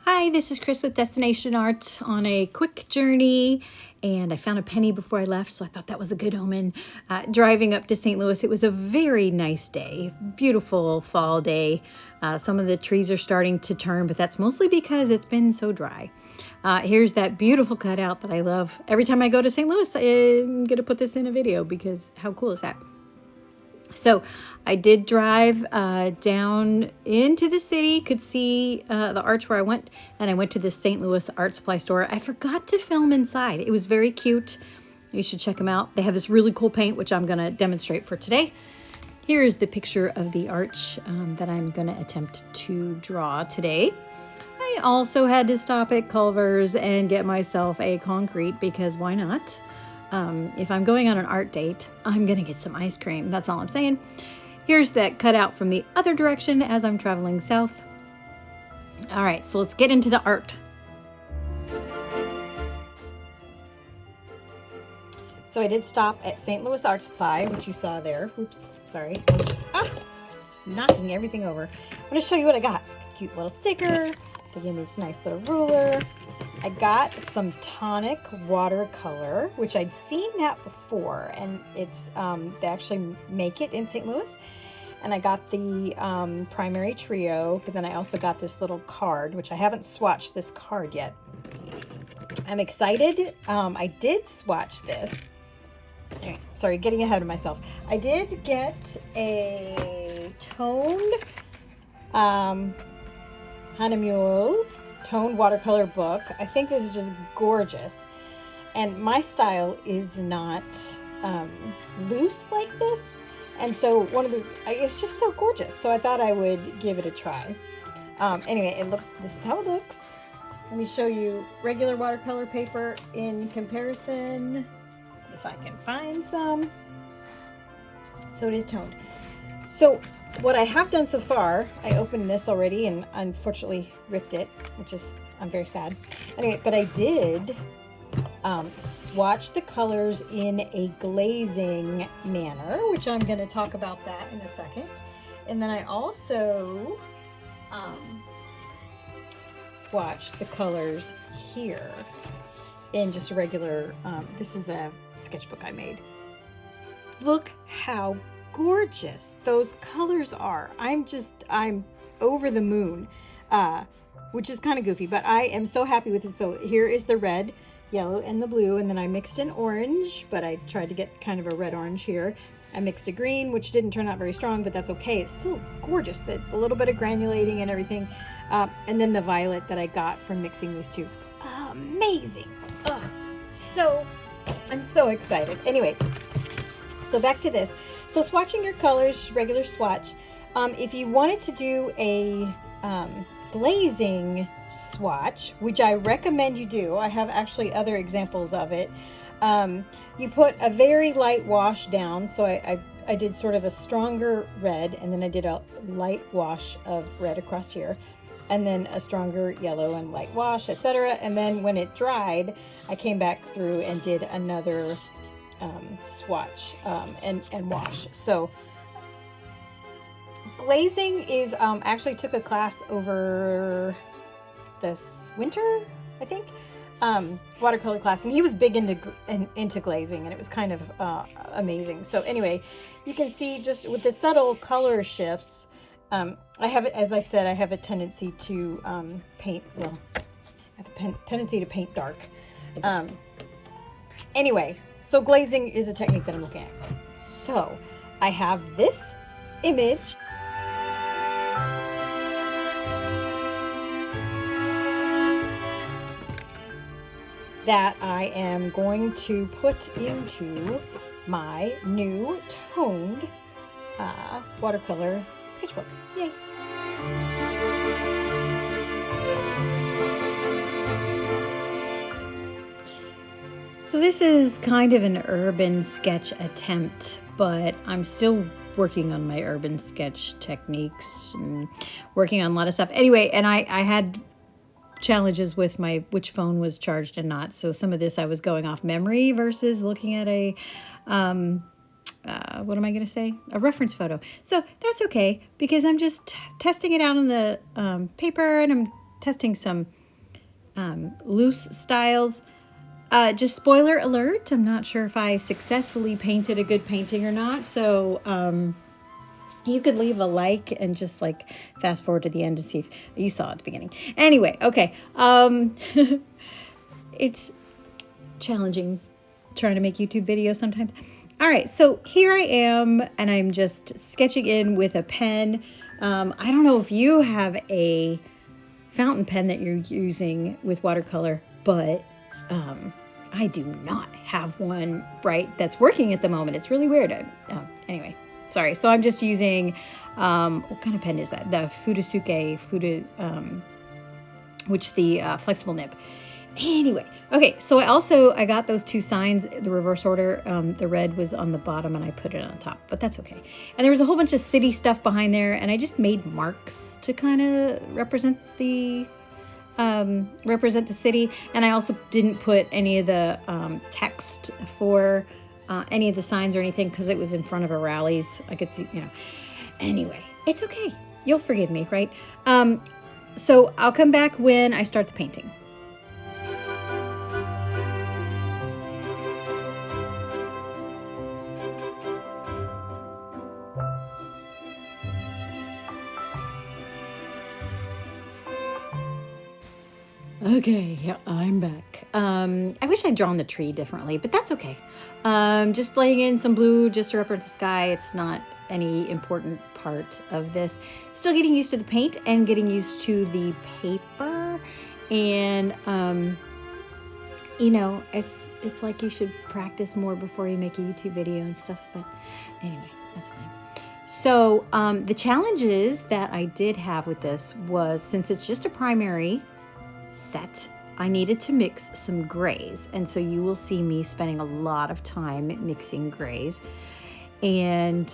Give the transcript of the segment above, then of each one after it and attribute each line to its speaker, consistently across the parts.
Speaker 1: Hi, this is Chris with Destination Art on a quick journey, and I found a penny before I left, so I thought that was a good omen. Driving up to St. Louis, it was a very nice day, beautiful fall day. Some of the trees are starting to turn, but that's mostly because it's been so dry. Here's that beautiful cutout that I love. Every time I go to St. Louis, I'm going to put this in a video because how cool is that? So I did drive down into the city, could see the arch where I went, and I went to the St. Louis art supply store. I forgot to film inside. It was very cute. You should check them out. They have this really cool paint, which I'm going to demonstrate for today. Here is the picture of the arch that I'm going to attempt to draw today. I also had to stop at Culver's and get myself a concrete because why not? If I'm going on an art date, I'm gonna get some ice cream. That's all I'm saying. Here's that cutout from the other direction as I'm traveling south. All right, so let's get into the art. So I did stop at St. Louis Art Supply, which you saw there. Oops, sorry. Knocking everything over. I'm gonna show you what I got. Cute little sticker. They gave me this nice little ruler. I got some Tonic watercolor, which I'd seen that before, and it's they actually make it in St. Louis. And I got the primary trio, but then I also got this little card, which I haven't swatched this card yet. I'm excited. I did swatch this. Anyway, sorry, getting ahead of myself. I did get a toned Hahnemühle toned watercolor book. I think this is just gorgeous, and my style is not loose like this, and so it's just so gorgeous, so I thought I would give it a try. Anyway, this is how it looks. Let me show you regular watercolor paper in comparison, if I can find some. So it is toned. So what I have done so far, I opened this already and unfortunately ripped it, I'm very sad. Anyway, but I did swatch the colors in a glazing manner, which I'm going to talk about that in a second. And then I also swatched the colors here in just a regular, this is the sketchbook I made. Look how gorgeous those colors are. I'm over the moon, which is kind of goofy, but I am so happy with this. So here is the red, yellow, and the blue, and then I mixed in orange, but I tried to get kind of a red-orange here. I mixed a green, which didn't turn out very strong, but that's okay. It's still gorgeous. It's a little bit of granulating and everything. And then the violet that I got from mixing these two. Amazing. Ugh. So, I'm so excited. Anyway, so back to this. So swatching your colors, regular swatch. If you wanted to do a glazing swatch, which I recommend you do, I have actually other examples of it. You put a very light wash down. So I did sort of a stronger red, and then I did a light wash of red across here, and then a stronger yellow and light wash, etc. And then when it dried, I came back through and did another swatch and wash. So glazing is actually took a class over this winter, I think, watercolor class, and he was big into glazing, and it was kind of amazing. So anyway, you can see just with the subtle color shifts, I have, as I said, I have a tendency to paint, well, I have a tendency to paint dark. Anyway, so glazing is a technique that I'm looking at. So I have this image that I am going to put into my new toned watercolor sketchbook. Yay! So this is kind of an urban sketch attempt, but I'm still working on my urban sketch techniques and working on a lot of stuff. Anyway, and I had challenges with which phone was charged and not. So some of this I was going off memory versus looking at a what am I going to say? A reference photo. So that's okay because I'm just testing it out on the paper, and I'm testing some loose styles. Just spoiler alert, I'm not sure if I successfully painted a good painting or not. So you could leave a like and just like fast forward to the end to see if you saw it at the beginning. Anyway, okay. It's challenging trying to make YouTube videos sometimes. All right, so here I am, and I'm just sketching in with a pen. I don't know if you have a fountain pen that you're using with watercolor, but I do not have one that's working at the moment. It's really weird. Anyway, sorry. So I'm just using, what kind of pen is that? The which the flexible nib. Anyway, okay, so I got those two signs, the reverse order. The red was on the bottom and I put it on top, but that's okay. And there was a whole bunch of city stuff behind there, and I just made marks to kind of represent the city. And I also didn't put any of the text for any of the signs or anything because it was in front of a rallies. I could see, Anyway, it's okay. You'll forgive me, right? So I'll come back when I start the painting. Okay, yeah, I'm back. I wish I'd drawn the tree differently, but that's okay. Just laying in some blue just to represent the sky. It's not any important part of this. Still getting used to the paint and getting used to the paper. And, it's like you should practice more before you make a YouTube video and stuff. But anyway, that's fine. So the challenges that I did have with this was, since it's just a primary set, I needed to mix some grays, and so you will see me spending a lot of time mixing grays. And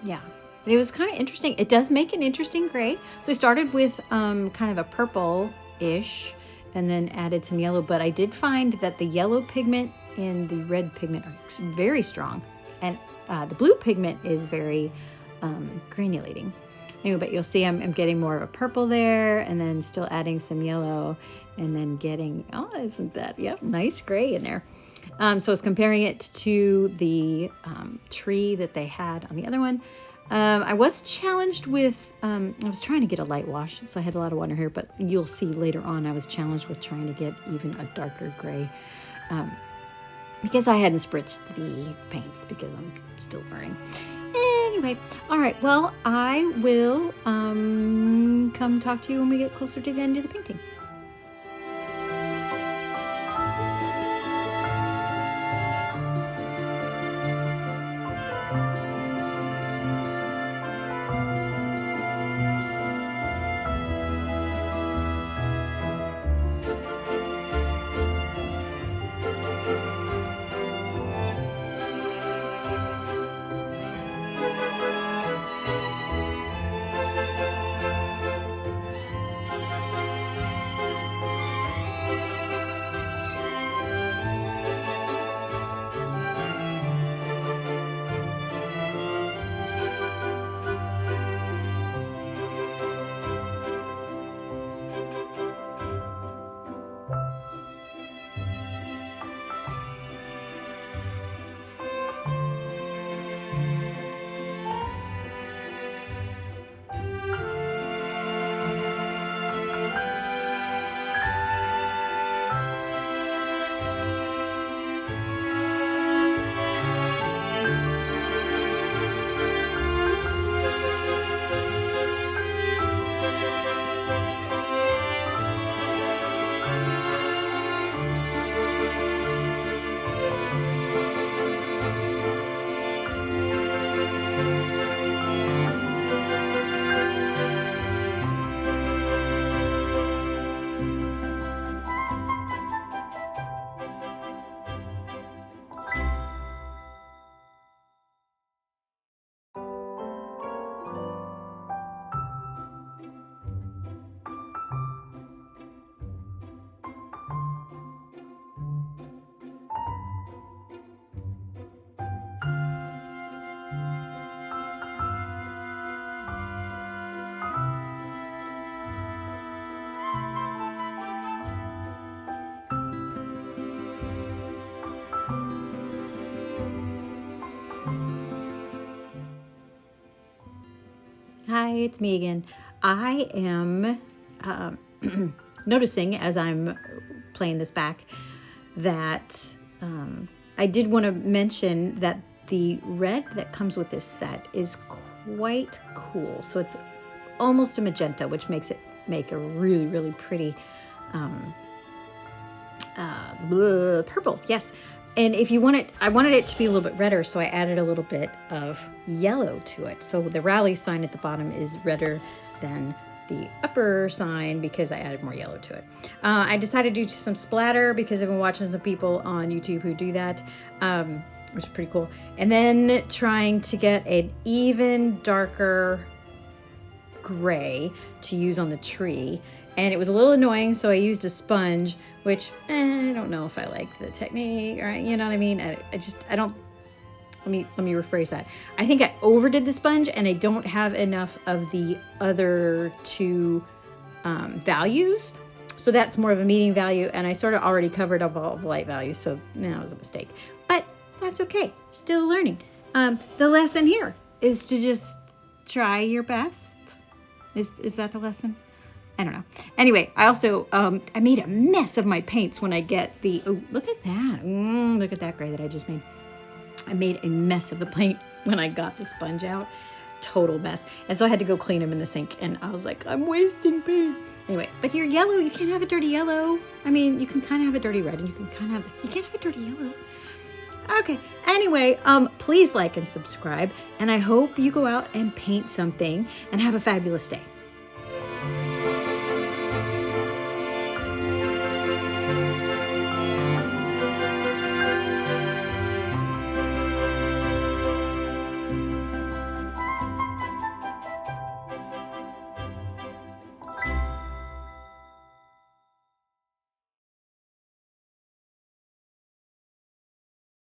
Speaker 1: yeah, it was kind of interesting. It does make an interesting gray. So I started with kind of a purple-ish and then added some yellow, but I did find that the yellow pigment and the red pigment are very strong, and the blue pigment is very granulating. Anyway, but you'll see I'm getting more of a purple there, and then still adding some yellow, and then getting, isn't that, yep, nice gray in there. So I was comparing it to the tree that they had on the other one. I was challenged with, I was trying to get a light wash, so I had a lot of water here, but you'll see later on I was challenged with trying to get even a darker gray because I hadn't spritzed the paints because I'm still learning. Anyway, all right, well, I will come talk to you when we get closer to the end of the painting.
Speaker 2: Hi, it's me again. I am noticing as I'm playing this back that I did want to mention that the red that comes with this set is quite cool. So it's almost a magenta, which makes it make a really, really pretty purple. Yes. And if you want it, I wanted it to be a little bit redder, so I added a little bit of yellow to it. So the rally sign at the bottom is redder than the upper sign because I added more yellow to it. I decided to do some splatter because I've been watching some people on YouTube who do that, which is pretty cool. And then trying to get an even darker gray to use on the tree. And it was a little annoying, so I used a sponge, which I don't know if I like the technique, or you know what I mean? I don't, let me rephrase that. I think I overdid the sponge and I don't have enough of the other two values. So that's more of a medium value, and I sort of already covered up all of the light values, so that was a mistake. But that's okay, still learning. The lesson here is to just try your best. Is that the lesson? I don't know. Anyway, I also, I made a mess of my paints when I get the, oh, look at that. Look at that gray that I just made. I made a mess of the paint when I got the sponge out. Total mess. And so I had to go clean them in the sink, and I was like, I'm wasting paint. Anyway, but your yellow, you can't have a dirty yellow. I mean, you can kind of have a dirty red, and you can't have a dirty yellow. Okay, anyway, please like and subscribe, and I hope you go out and paint something and have a fabulous day.